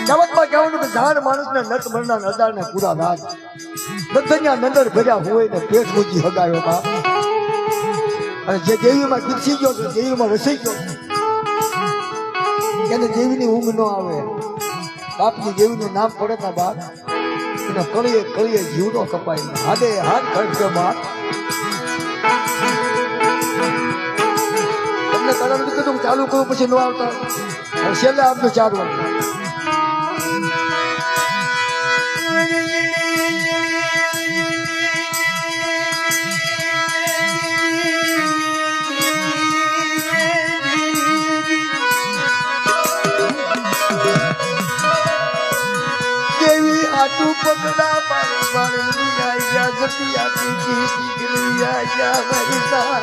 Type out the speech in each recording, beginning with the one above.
કહેવતમાં કહેવાનું કે જાણ માણસને નટ મરના નદારને પૂરા રાજ નંદન્યા નંદર ભર્યા હોય ને પેટ મૂકી હગાયો બાપ અને જે દેવીમાં દીક્ષી ગયો છે દેવીમાં રસી ગયો એને દેવીની ઊંઘ ન આવે બાપની દેવીનું નામ પડે ના બાપ એને કળીએ કળીએ જીવનો કપાય હાડે હાથ ખર્ચે બાપ તમને કારણ કીધું ચાલુ કરું પછી ન આવતા અને છેલ્લે આપનું 4 વર્ષ તું પગડા મારી આયા જટિયા પીકી પીકી આયા મારી સા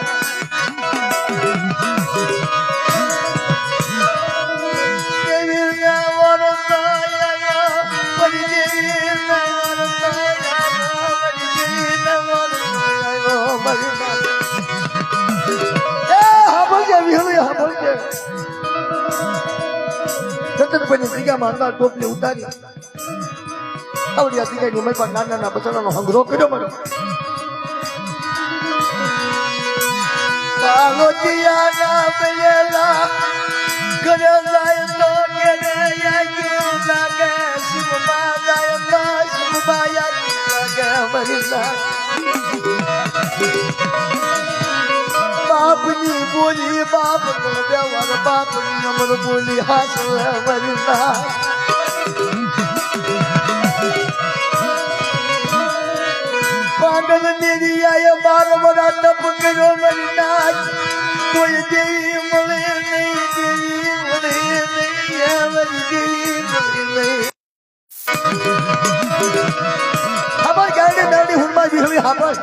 દેવી ના વરસાયા પડી દેવી ના વરસાયા પડી દેવી ના વરસાયા મારી સા એ હાબળજે વિહળી હાબળજે જતનભાઈની જગ્યામાં અંદર ટોપલી ઉતારી આવડિયા દીકરીની મય નાના બચડાનો હંગરો કર્યો મને પાલોટિયા ના બેલા ઘરે જાય તો ઘરે આયા લાગે શિવબા જાય તો શિવબા લાગે મરીના બાપની બોલી બાપ નો વ્યવહાર બાપની અમર બોલી હાસવે મરીના પાગલ મેરી આય 12 વરા તપ કર્યો મરી નાચ કોઈ દેવી મળે નહીં દેવી મળે નહીં મરી દેવી મળે નહીં ખબર ગાડી દાડી હુંમાં વિહળી હાબર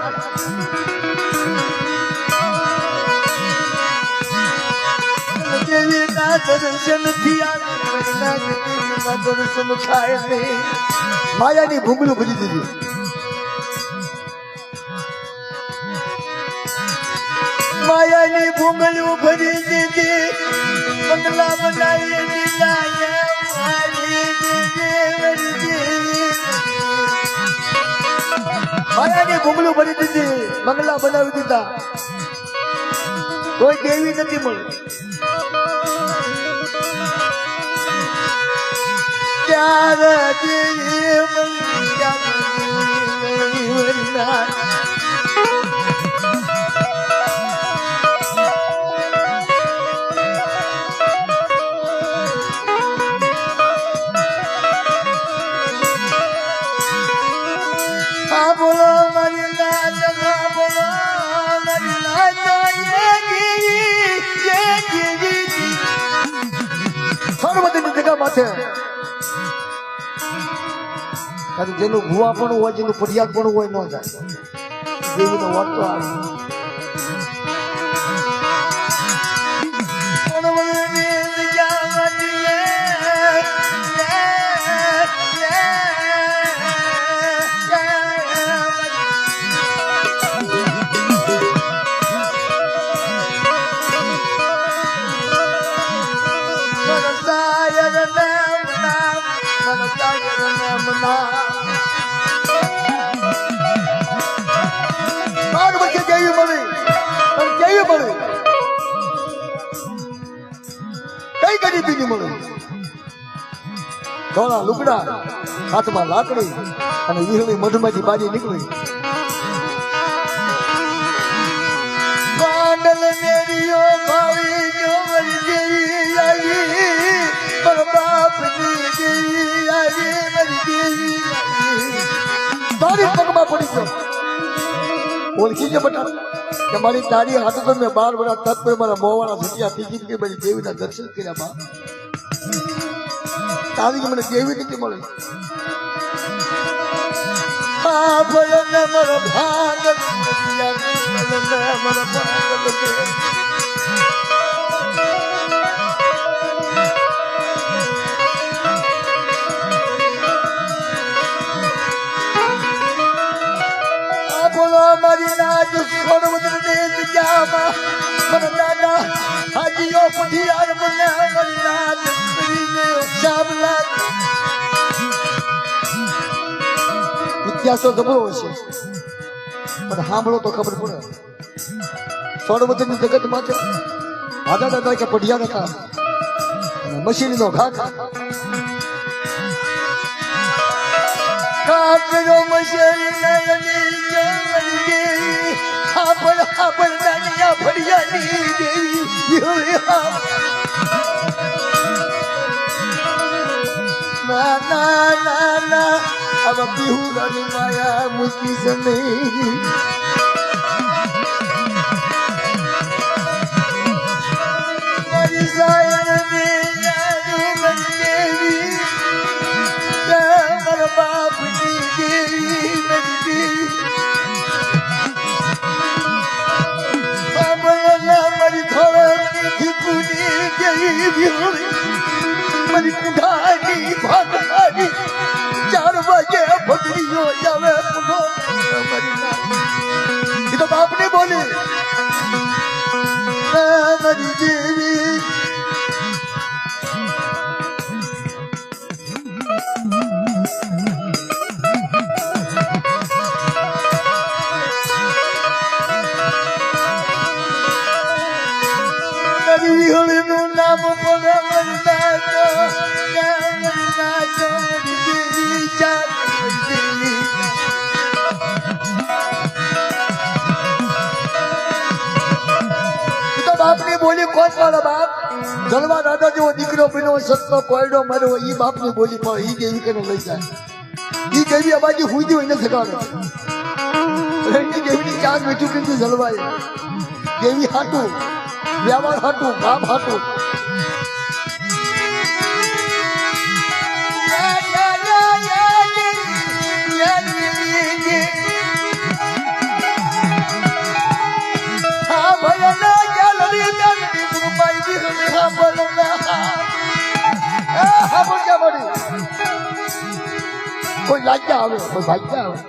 દેવી ના દર્શન થયા મરી ના દેવી ના દર્શન થાય નહીં માયાની ભૂંગળું ભરી દીધી માયાની ભૂંગળું ભરી દીધી બંગલા બનાવી દીધા માયાની ભૂંગળું ભરી દીધી બંગલા બનાવી દીધા કોઈ દેવી નથી મળી ત્યારે દેવી મળી જેનું ભૂવા પણ હોય જેનું ફરિયાદ પણ હોય ન જાય દેવીનો વાર્તો આવે ધોળા લુગડા હાથમાં લાકડી અને વીહળી મધુમાંથી બાજી નીકળી પાંડલ મેરીઓ ભાવી જો મરી દેવી આવી પર બાપની દેવી આવી મરી દેવી તારી પગમાં પડી ગયો ઓળખી છે બટા કે મારી તારી હાથ પર મેં 12 વર્ષ તત્વ મારા મોવાળા ભૂતિયા પીકી કે મારી દેવીના દર્શન કર્યા બા તારી મને દેવી નથી મળી આ ભલે મારા ભાગ મારા મારી નાજ સોનવદર ને જગ્યામાં મને દાદા હાજીઓ પઢિયાર મને મારી નાજ કરીને શામલા ઇતિહાસ તો જબરો હશે પણ સાંભળો તો ખબર પડે સોડવતીની જગતમાં છે દાદા દાદા કે પઢિયા હતા મશીનનો ઘા કાપરો મશીન આપણ દાનિયા ફળિયાની દેવી ના ના ના ના अब बिहुरानी माया मुझकी समय मेरी सायन में यादू बन देवी मेरा बाप की देवी बन देवी मेरी धोनी थी पूरी देवी मेरी कुंडानी भागानी 4 વાગે ભગડીઓ જાવે પુનો એ તો બાપને બોલી મારી દેવી મારી વિહળનું નામ બોલે મરતા તો બાપની બોલી કોણ મારા બાપ જલવા દાદા જેવો દીકરો બન્યો સત્તો કોયડો માર્યો ઈ બાપની બોલી પણ ઈ દેવી કે લઈ જાય ઈ દેવી અબાજી હુઈ હોય ને સગાડે ઈ દેવીની ચાર મીઠું કીધું જલવાય દેવી હાટું વ્યવહાર હાટું બાપ હાટું કોઈ લાગ્યા આવે કોઈ ભાગ્યા આવે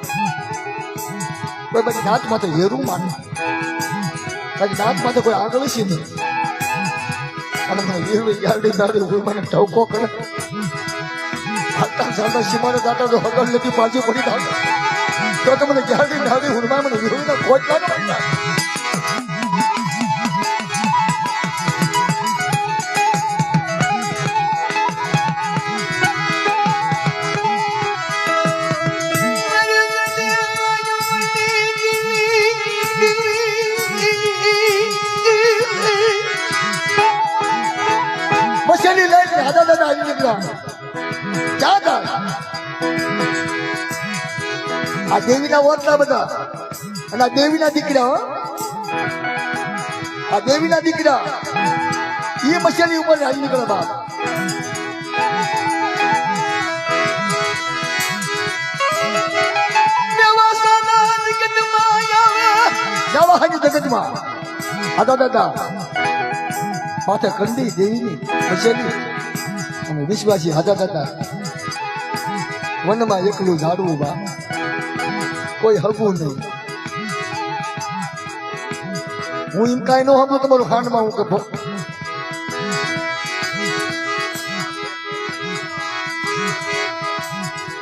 કોઈ બધી નાચમાં તો હેરું માને પછી નાચમાં તો કોઈ આગળ છે નહીં અને મને હેરું ગાડી દાડી હું મને ટવકો કરે આટલા સાંભળા સીમાને દાતા તો હગલ નથી પાછી પડી દાતા તો મને ગાડી દાડી હું મને હેરું ખોટ લાગે મશીની લઈને દાદા દાદા આવી નીકળ્યા ક્યાં હતા આ દેવીના ઓરતા બધા અને આ દેવીના દીકરા આ દેવીના દીકરા એ મશીની ઉપર આવી નીકળ્યા બાપ જગતમાં દાદા દાદા માથે કંડી દેવીની મશેલી અને વિશ્વાસી હાજર હતા વનમાં એકલું ઝાડવું બા કોઈ હગું નહીં હું એમ કાંઈ ન હગું તમારું ખાંડમાં હું કે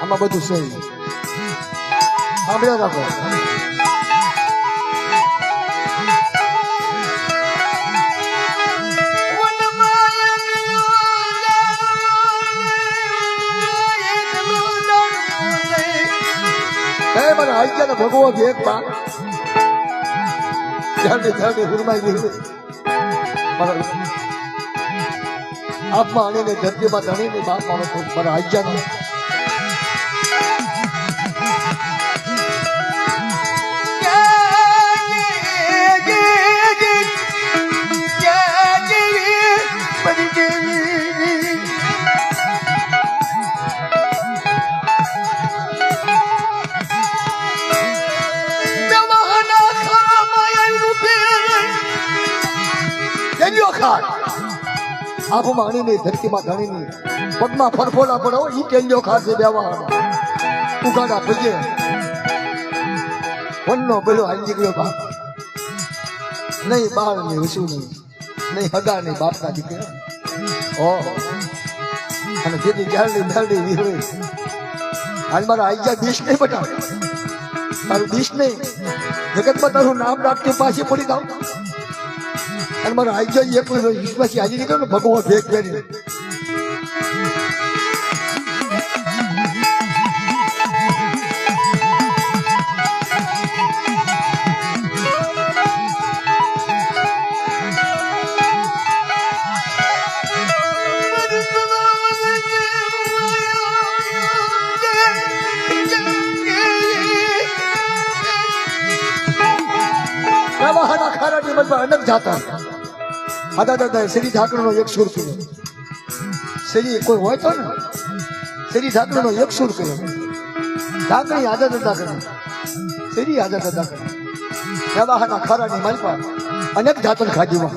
આમાં બધું સહી સાંભળ્યા રાખો મારા આજ્ઞાના ભગવો ભેગ બા ધ્યાને હુરમાઈ ગઈ મારા આપમાં અણીને ધરતીમાં ધણીને બાપ મારો મારા આજ્ઞાનો આખું માણીને ધરતીમાં ધણીને પગમાં ફરફોલા પડો ઈ કેલ્યો ખાશે બેવા ઉગાડા પગે વનનો પેલો હાલી નીકળ્યો બાપ નહીં બાળ ને હસું નહીં હગા નહીં બાપના દીકરા ઓ અને જેથી ગાડી ગાડી વિહળે હાલ મારા આઈ જા બીસ નહીં બટા, તારું બીસ નહીં, જગતમાં તારું નામ રાખતી પાછી પડી જાવ. અને મારા આઈ જા એક વિશ્વાસી હાજી નીકળ્યો ને ભગવાન ભેગ પહેરી. અનક જાતા આદા દાદા શ્રી ઠાકરનો એક સુર કર્યો. શ્રી કોઈ હોય તો ને શ્રી ઠાકરનો એક સુર કર્યો. ઠાકરી આદા દાદા કરે, શ્રી આદા દાદા કરે. પ્રવાહના ખારાની માલપા અનેક જાતન ખાધીમાં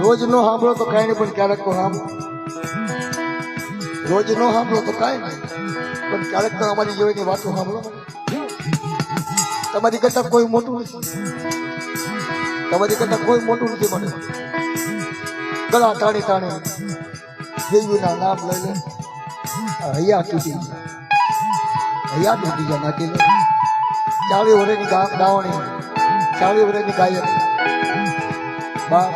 રોજ નો સાંભળો તો કાંઈ નહીં, પણ ક્યારેક તો સાંભળો. રોજ નો સાંભળો તો કાંઈ નહીં, પણ ક્યારેક તો અમારી જેવીની વાતો સાંભળો. તમારી કરતા કોઈ મોટું નથી, તમારી કરતા કોઈ મોટું નથી. મને ગળા તાણી તાણી દેવીના નામ લઈ લે, હૈયા તૂટી ગયા, હૈયા તૂટી ગયા. નાખી લે 40 વર્ષની ગાવણી, 40 વર્ષની ગાયક બાપ.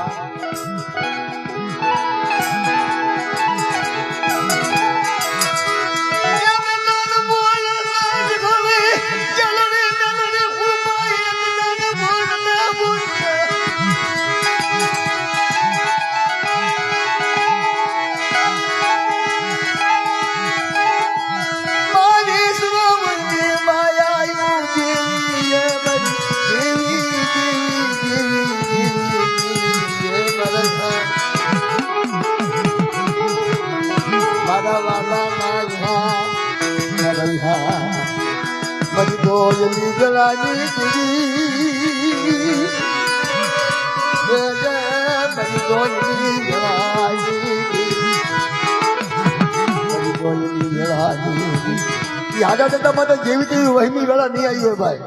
આદા દાદા માટે જેવી તેવી વહેમી વેળા નહીં આવી હોય ભાઈ.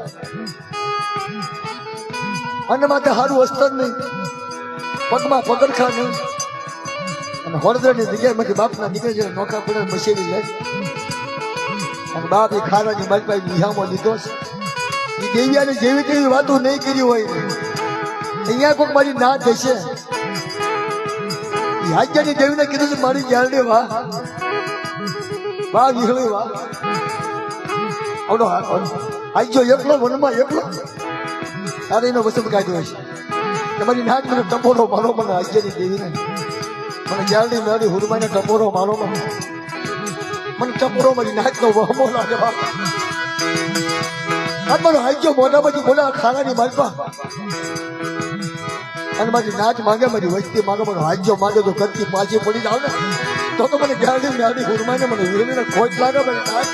અને માટે સારું અસ્તર નહીં, પગમાં પગરખા નહીં, અને હળદરની જગ્યાએમાંથી બાપના નીકળે છે નોખા પડે મશેરી લે. અને બાપ એ ખારાની બાજપાઈ નિહામો લીધો છે. એ દેવિયાને જેવી તેવી વાતો નહીં કરી હોય, અહીંયા કોઈક મારી ના થશે. હાજ્યાની દેવીને કીધું છે મારી જાલડી વાહ વાહ વિહળી વાહ. આવડો આજો એકલો વનમાં એકલો તારે એનો વસંત કાઢ્યો છે. તમારી નાચ મને ટપોરો મારો, મને હાજ્યાની દેવીને મને જાલડી મેળી હુરમાને ટપોરો મારો, મને ટપોરો મારી નાચનો વહમો લાગે. આ મારો હાજ્યો મોઢા પછી બોલા ખાનાની માલપા. અને મારી નાચ માંગે, મારી વસ્તી માંગે, મારો હાજ્યો માંગે તો ઘરથી પાછી પડી જાવ ને તો મને જાલડી મેળી હુરમાને મને વીરવીને ખોટ લાગે. મારી નાચ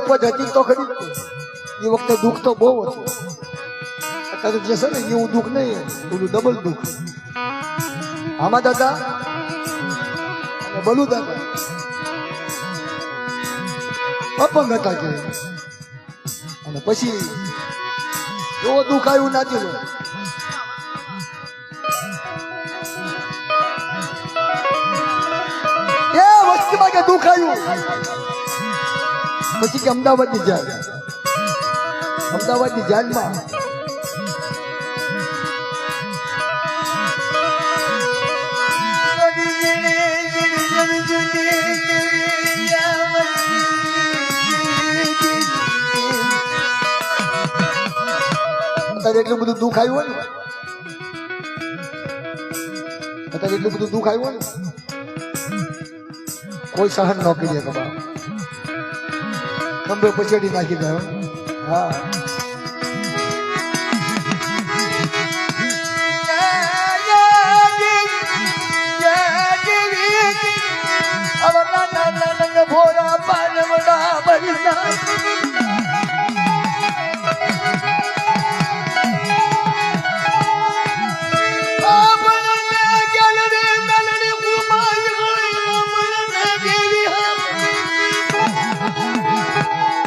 ઉપજ હતી તો ખરી જ. એ વખતે દુઃખ તો બહુ હતું. અત્યારે જે છે ને એવું દુઃખ નહીં, થોડું ડબલ દુઃખ. આમાં દાદા અને બલુ દાદા અપંગ હતા કે, અને પછી એવો દુઃખ આવ્યું નાચી લો. એ વસ્તીમાં કે દુઃખ આવ્યું પછી કે અમદાવાદની જાન, અમદાવાદની જાનમાં એટલું બધું દુઃખ આવ્યું ને, અત્યારે એટલું બધું દુઃખ આવ્યું ને, કોઈ સહન ન કરી શકે. ખંભે પછેડી નાખી દે. હા ભોરા પાનવડા બરસા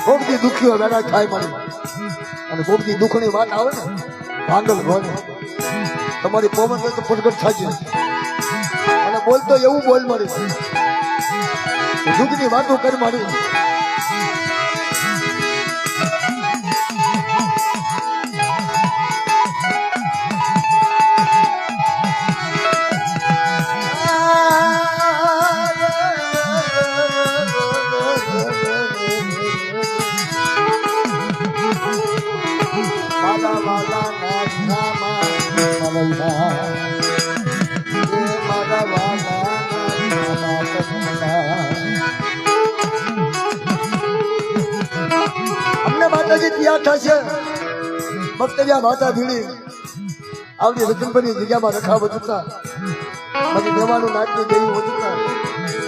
ભોગતી દુખ્યો વેરા થાય મારી, અને ભોગતી દુઃખની વાત આવે ને ભાંગલ ભોને તમારી પવન તો પ્રગટ થાય, અને બોલતો એવું બોલ મારી, દુઃખની વાતો કર મારી. અમને માતાજી તૈયાર થશે, ભક્તરિયા માતા ભીડી આવડી રતનપરની જગ્યામાં રખાવ વધતા, બધી દેવાનું નાટની દેવી વધતા,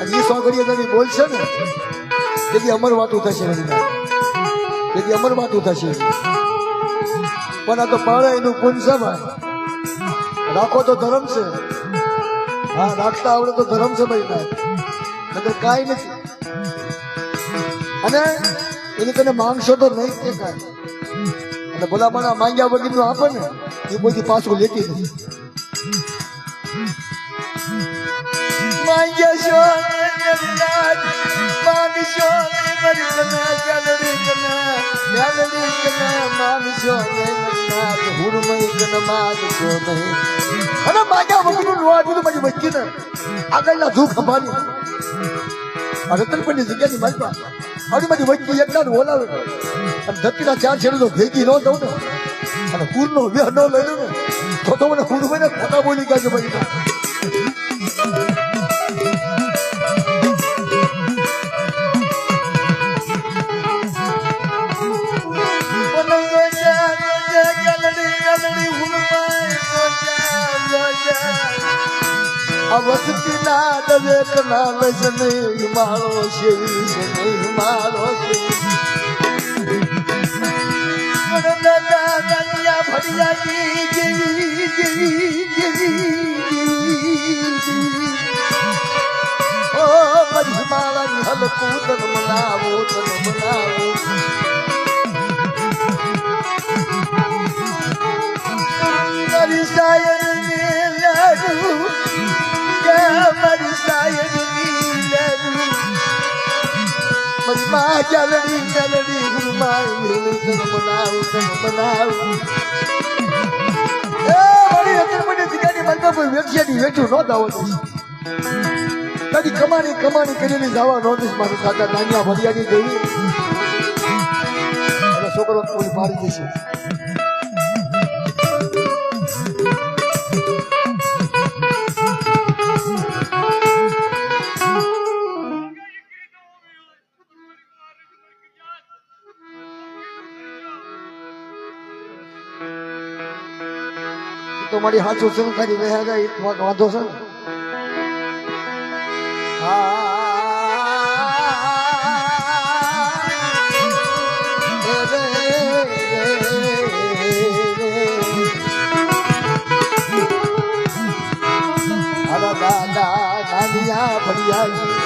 અને એ સોગડીએ તમે બોલશે ને તેથી અમર વાતું થશે, તેથી અમર વાતું થશે. પણ આ તો પાળે એનું પુંસમાં રાખો તો ધર્મ છે. હા રાખતા આવડે તો ધર્મ છે ભાઈ, ના નકર કાંઈ નથી. અને એની તને માંગશો તો નહીં કે કાંઈ, અને ભલામણા માંગ્યા વગરનું આપે ને એ કોઈ પાછું લેતી નથી. માંગ્યા માંગશો અને માગ્યા વગરનું નો આપ્યું પછી વચ્ચે ને આગળના ધૂપ સંભાળી રતનપરની જગ્યાની માલમાં આવડી બધી વચ્ચે એકલા બોલાવે અને ધરતીના ચાર છેડો ભેગી ન દઉં ને, અને પૂરનો વ્યહ ન લઈ લઉં ને તો મને પૂર હોય ને ખોટા બોલી ગયા છે ભાઈ. વસતી ના દરેક ના લજ નહીં મારો છે, મારો છે ઓ મારી માળાની હલકું તન મનાવું, તન મનાવું. મારી શાયર મારી મા ચાલડી ચાલડી ગુરમાઈ બનાવું બનાવું. મારી અત્યારે જગ્યાની માલમાં કોઈ વ્યક્તિની વેઠું ન દાવો દઈશ, કદી કમાણી કમાણી કરેલી જવા ન દઈશ. મારું કાકા નાનિયા ભરિયાની દેવી અને છોકરો કોઈ મારી દેશે. તો મારી હાથ ઉછળ કરી રહ્યા જાય વાંધો છે ને. કાનિયા ભડિયા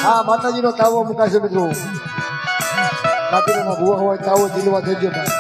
હા માતાજીનો તાવો મુકાશે મિત્રો રાત્રિના ભૂવા હોય તાવો જીલવા થઈ ગયો